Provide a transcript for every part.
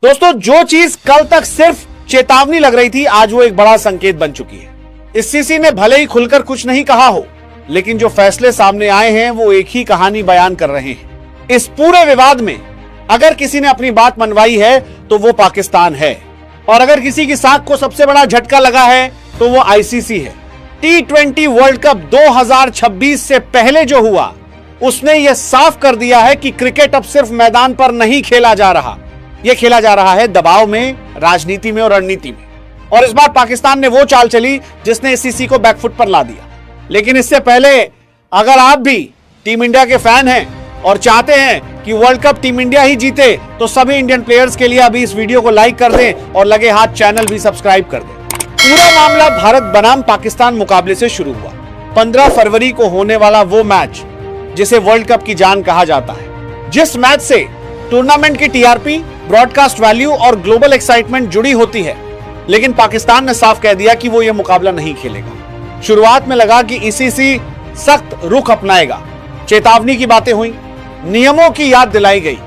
दोस्तों, जो चीज कल तक सिर्फ चेतावनी लग रही थी, आज वो एक बड़ा संकेत बन चुकी है। आईसीसी ने भले ही खुलकर कुछ नहीं कहा हो, लेकिन जो फैसले सामने आए हैं वो एक ही कहानी बयान कर रहे हैं। इस पूरे विवाद में अगर किसी ने अपनी बात मनवाई है तो वो पाकिस्तान है, और अगर किसी की साख को सबसे बड़ा झटका लगा है तो वो आईसीसी है। T20 वर्ल्ड कप 2026 से पहले जो हुआ उसने यह साफ कर दिया है कि क्रिकेट अब सिर्फ मैदान पर नहीं खेला जा रहा, यह खेला जा रहा है दबाव में, राजनीति में और रणनीति में। और इस बार पाकिस्तान ने वो चाल चली जिसने आईसीसी को बैकफुट पर ला दिया। लेकिन इससे पहले अगर आप भी टीम इंडिया के फैन हैं और चाहते हैं कि वर्ल्ड कप टीम इंडिया ही जीते, तो सभी इंडियन प्लेयर्स के लिए अभी इस वीडियो को लाइक कर दें और लगे हाथ चैनल भी सब्सक्राइब कर दें। पूरा मामला भारत बनाम पाकिस्तान मुकाबले से शुरू हुआ। 15 फरवरी को होने वाला वो मैच जिसे वर्ल्ड कप की जान कहा जाता है, जिस मैच से टूर्नामेंट की टीआरपी, ब्रॉडकास्ट वैल्यू और ग्लोबल एक्साइटमेंट जुड़ी होती है। लेकिन पाकिस्तान ने साफ कह दिया कि वो ये मुकाबला नहीं खेलेगा। शुरुआत में लगा कि आईसीसी सख्त रुख अपनाएगा, चेतावनी की बातें हुई, नियमों की याद दिलाई गई।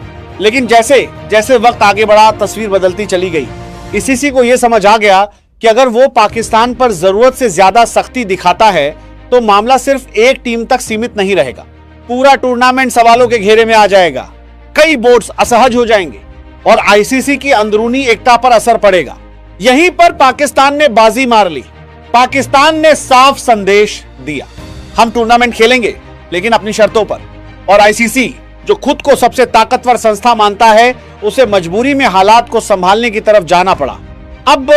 लेकिन जैसे जैसे वक्त आगे बढ़ा, तस्वीर बदलती चली गई। आईसीसी को यह समझ आ गया कि अगर वो पाकिस्तान पर जरूरत से ज्यादा सख्ती दिखाता है तो मामला सिर्फ एक टीम तक सीमित नहीं रहेगा, पूरा टूर्नामेंट सवालों के घेरे में आ जाएगा। कई बोर्ड्स असहज हो जाएंगे और आईसीसी की अंदरूनी एकता पर असर पड़ेगा। यहीं पर पाकिस्तान ने बाजी मार ली। पाकिस्तान ने साफ संदेश दिया, हम टूर्नामेंट खेलेंगे लेकिन अपनी शर्तों पर। और आईसीसी, जो खुद को सबसे ताकतवर संस्था मानता है, उसे मजबूरी में हालात को संभालने की तरफ जाना पड़ा। अब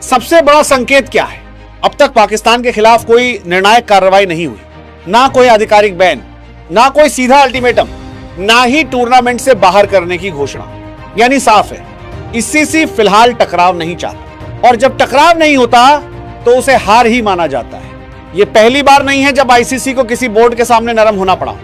सबसे बड़ा संकेत क्या है? अब तक पाकिस्तान के खिलाफ कोई निर्णायक कार्रवाई नहीं हुई, ना कोई आधिकारिक बैन, ना कोई सीधा अल्टीमेटम, ना ही टूर्नामेंट से बाहर करने की घोषणा। यानी साफ है, आईसीसी फिलहाल टकराव नहीं चाहता, और जब टकराव नहीं होता तो उसे हार ही माना जाता है। यह पहली बार नहीं है जब आईसीसी को किसी बोर्ड के सामने नरम होना पड़ा,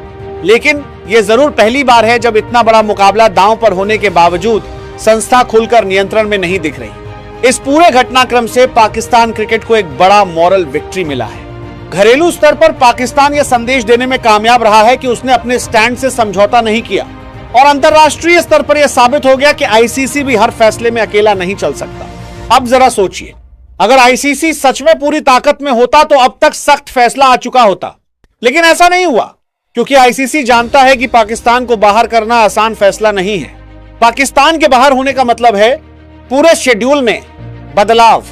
लेकिन यह जरूर पहली बार है जब इतना बड़ा मुकाबला दांव पर होने के बावजूद संस्था खुलकर नियंत्रण में नहीं दिख रही। इस पूरे घटनाक्रम से पाकिस्तान क्रिकेट को एक बड़ा मॉरल विक्ट्री मिला है। घरेलू स्तर पर पाकिस्तान यह संदेश देने में कामयाब रहा है कि उसने अपने स्टैंड से समझौता नहीं किया, और अंतरराष्ट्रीय स्तर पर यह साबित हो गया कि आईसीसी भी हर फैसले में अकेला नहीं चल सकता। अब जरा सोचिए, अगर आईसीसी सच में पूरी ताकत में होता तो अब तक सख्त फैसला आ चुका होता। लेकिन ऐसा नहीं हुआ, क्योंकि आईसीसी जानता है कि पाकिस्तान को बाहर करना आसान फैसला नहीं है। पाकिस्तान के बाहर होने का मतलब है पूरे शेड्यूल में बदलाव,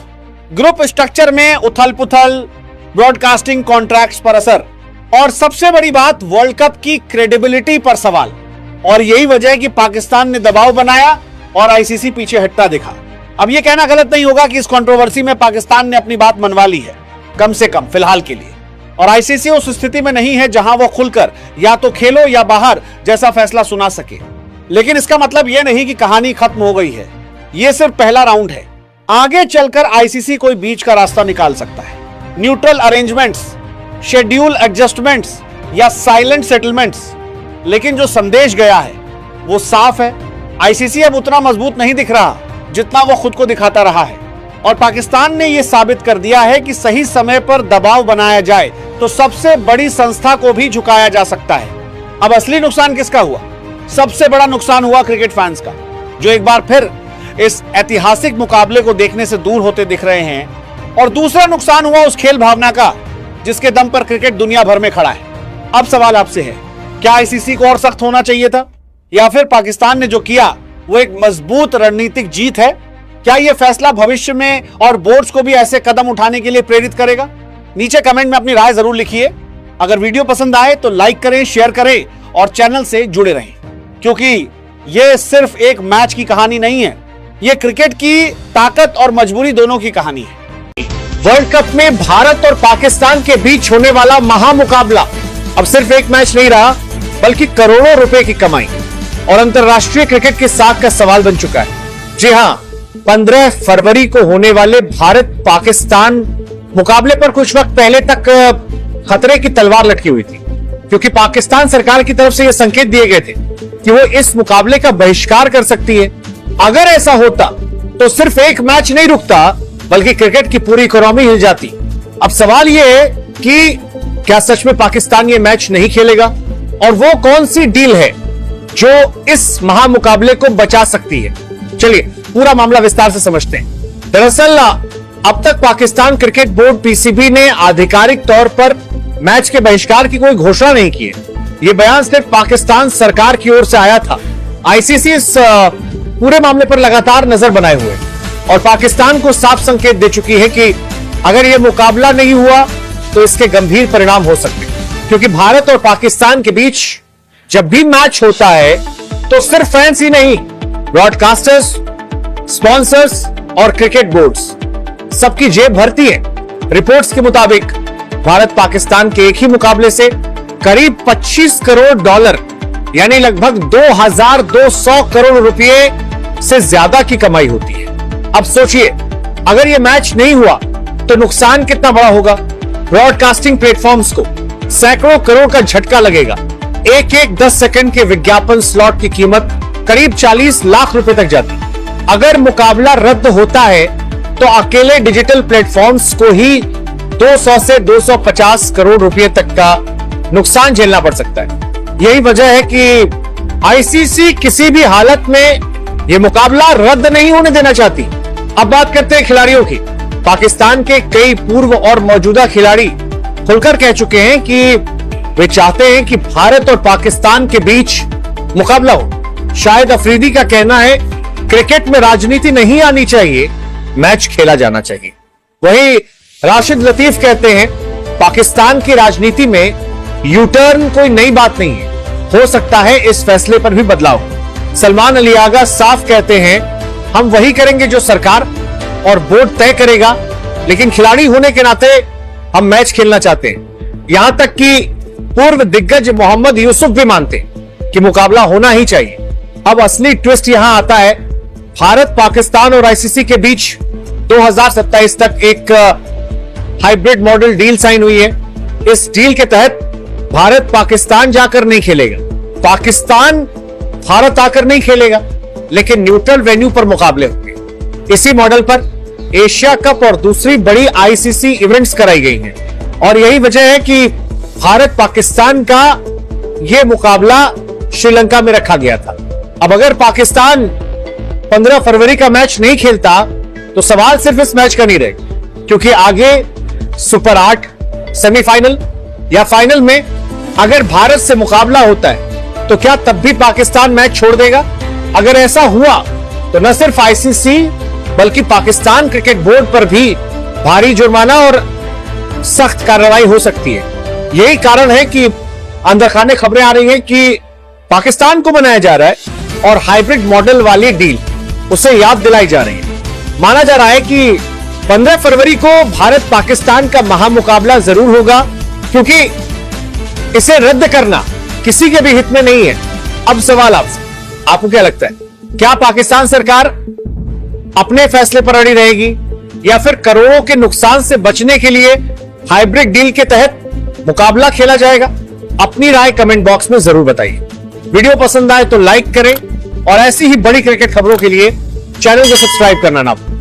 ग्रुप स्ट्रक्चर में उथल पुथल, ब्रॉडकास्टिंग कॉन्ट्रैक्ट्स पर असर, और सबसे बड़ी बात, वर्ल्ड कप की क्रेडिबिलिटी पर सवाल। और यही वजह है कि पाकिस्तान ने दबाव बनाया और आईसीसी पीछे हटता दिखा। अब यह कहना गलत नहीं होगा कि इस कंट्रोवर्सी में पाकिस्तान ने अपनी बात मनवा ली है, कम से कम फिलहाल के लिए। और आईसीसी उस स्थिति में नहीं है जहां वो खुलकर या तो खेलो या बाहर जैसा फैसला सुना सके। लेकिन इसका मतलब यह नहीं कि कहानी खत्म हो गई है, यह सिर्फ पहला राउंड है। आगे चलकर आईसीसी कोई बीच का रास्ता निकाल सकता है। न्यूट्रल अरेंजमेंट्स, शेड्यूल एडजस्टमेंट्स या साइलेंट सेटलमेंट्स। लेकिन जो संदेश गया है वो साफ है, आईसीसी अब उतना मजबूत नहीं दिख रहा जितना वो खुद को दिखाता रहा है। और पाकिस्तान ने यह साबित कर दिया है कि सही समय पर दबाव बनाया जाए तो सबसे बड़ी संस्था को भी झुकाया जा सकता है। अब असली नुकसान किसका हुआ? सबसे बड़ा नुकसान हुआ क्रिकेट फैंस का, जो एक बार फिर इस ऐतिहासिक मुकाबले को देखने से दूर होते दिख रहे हैं। और दूसरा नुकसान हुआ उस खेल भावना का जिसके दम पर क्रिकेट दुनिया भर में खड़ा है। अब सवाल आपसे है, क्या आईसीसी को और सख्त होना चाहिए था, या फिर पाकिस्तान ने जो किया वो एक मजबूत रणनीतिक जीत है? क्या यह फैसला भविष्य में और बोर्ड्स को भी ऐसे कदम उठाने के लिए प्रेरित करेगा? नीचे कमेंट में अपनी राय जरूर लिखिए। अगर वीडियो पसंद आए तो लाइक करें, शेयर करें और चैनल से जुड़े रहें, क्योंकि यह सिर्फ एक मैच की कहानी नहीं है, यह क्रिकेट की ताकत और मजबूरी दोनों की कहानी है। वर्ल्ड कप में भारत और पाकिस्तान के बीच होने वाला महामुकाबला अब सिर्फ एक मैच नहीं रहा, बल्कि करोड़ों रुपए की कमाई और अंतरराष्ट्रीय क्रिकेट की साख का सवाल बन चुका है। जी हां, 15 फरवरी को होने वाले भारत पाकिस्तान मुकाबले पर कुछ वक्त पहले तक खतरे की तलवार लटकी हुई थी, क्योंकि पाकिस्तान सरकार की तरफ से यह संकेत दिए गए थे कि वो इस मुकाबले का बहिष्कार कर सकती है। अगर ऐसा होता तो सिर्फ एक मैच नहीं रुकता, बल्कि क्रिकेट की पूरी इकोनॉमी हिल जाती। अब सवाल यह है कि क्या सच में पाकिस्तान ये मैच नहीं खेलेगा, और वो कौन सी डील है जो इस महामुकाबले को बचा सकती है? चलिए पूरा मामला विस्तार से समझते हैं। दरअसल अब तक पाकिस्तान क्रिकेट बोर्ड पीसीबी ने आधिकारिक तौर पर मैच के बहिष्कार की कोई घोषणा नहीं की है। यह बयान सिर्फ पाकिस्तान सरकार की ओर से आया था। आईसीसी इस पूरे मामले पर लगातार नजर बनाए हुए है और पाकिस्तान को साफ संकेत दे चुकी है कि अगर यह मुकाबला नहीं हुआ तो इसके गंभीर परिणाम हो सकते हैं, क्योंकि भारत और पाकिस्तान के बीच जब भी मैच होता है तो सिर्फ फैंस ही नहीं, ब्रॉडकास्टर्स, स्पॉन्सर्स और क्रिकेट बोर्ड्स सबकी जेब भरती है। रिपोर्ट्स के मुताबिक भारत पाकिस्तान के एक ही मुकाबले से करीब 25 करोड़ डॉलर यानी लगभग 2200 करोड़ रुपए से ज्यादा की कमाई होती है। अब सोचिए, अगर यह मैच नहीं हुआ तो नुकसान कितना बड़ा होगा। ब्रॉडकास्टिंग प्लेटफॉर्म्स को सैकड़ों करोड़ का झटका लगेगा। एक 10 सेकंड के विज्ञापन स्लॉट की कीमत करीब 40 लाख रुपए तक जाती है। अगर मुकाबला रद्द होता है तो अकेले डिजिटल प्लेटफॉर्म्स को ही 200 से 250 करोड़ रुपए तक का नुकसान झेलना पड़ सकता है। यही वजह है कि आईसीसी किसी भी हालत में यह मुकाबला रद्द नहीं होने देना चाहती। अब बात करते हैं खिलाड़ियों की। पाकिस्तान के कई पूर्व और मौजूदा खिलाड़ी खुलकर कह चुके हैं कि वे चाहते हैं कि भारत और पाकिस्तान के बीच मुकाबला हो। शाहिद अफरीदी का कहना है, क्रिकेट में राजनीति नहीं आनी चाहिए, मैच खेला जाना चाहिए। वहीं राशिद लतीफ कहते हैं, पाकिस्तान की राजनीति में यू टर्न कोई नई बात नहीं है, हो सकता है इस फैसले पर भी बदलाव। सलमान अली आगा साफ कहते हैं, हम वही करेंगे जो सरकार और बोर्ड तय करेगा, लेकिन खिलाड़ी होने के नाते हम मैच खेलना चाहते हैं। यहां तक कि पूर्व दिग्गज मोहम्मद यूसुफ भी मानते हैं कि मुकाबला होना ही चाहिए। अब असली ट्विस्ट यहां आता है, भारत, पाकिस्तान और आईसीसी के बीच 2027 तक एक हाइब्रिड मॉडल डील साइन हुई है। इस डील के तहत भारत पाकिस्तान जाकर नहीं खेलेगा, पाकिस्तान भारत आकर नहीं खेलेगा, लेकिन न्यूट्रल वेन्यू पर मुकाबले होंगे। इसी मॉडल पर एशिया कप और दूसरी बड़ी आईसीसी इवेंट्स कराई गई हैं और यही वजह है कि भारत पाकिस्तान का यह मुकाबला श्रीलंका में रखा गया था। अब अगर पाकिस्तान 15 फरवरी का मैच नहीं खेलता तो सवाल सिर्फ इस मैच का नहीं रहेगा, क्योंकि आगे सुपर 8, सेमीफाइनल या फाइनल में अगर भारत से मुकाबला होता है तो क्या तब भी पाकिस्तान मैच छोड़ देगा? अगर ऐसा हुआ तो न सिर्फ आईसीसी बल्कि पाकिस्तान क्रिकेट बोर्ड पर भी भारी जुर्माना और सख्त कार्रवाई हो सकती है। यही कारण है कि अंदर खाने खबरें आ रही हैं कि पाकिस्तान को मनाया जा रहा है और हाइब्रिड मॉडल वाली डील उसे याद दिलाई जा रही है। माना जा रहा है कि 15 फरवरी को भारत पाकिस्तान का महामुकाबला जरूर होगा, क्योंकि इसे रद्द करना किसी के भी हित में नहीं है। अब सवाल आपको क्या लगता है, क्या पाकिस्तान सरकार अपने फैसले पर अड़ी रहेगी या फिर करोड़ों के नुकसान से बचने के लिए हाइब्रिड डील के तहत मुकाबला खेला जाएगा? अपनी राय कमेंट बॉक्स में जरूर बताइए। वीडियो पसंद आए तो लाइक करें और ऐसी ही बड़ी क्रिकेट खबरों के लिए चैनल को सब्सक्राइब करना ना भूलें।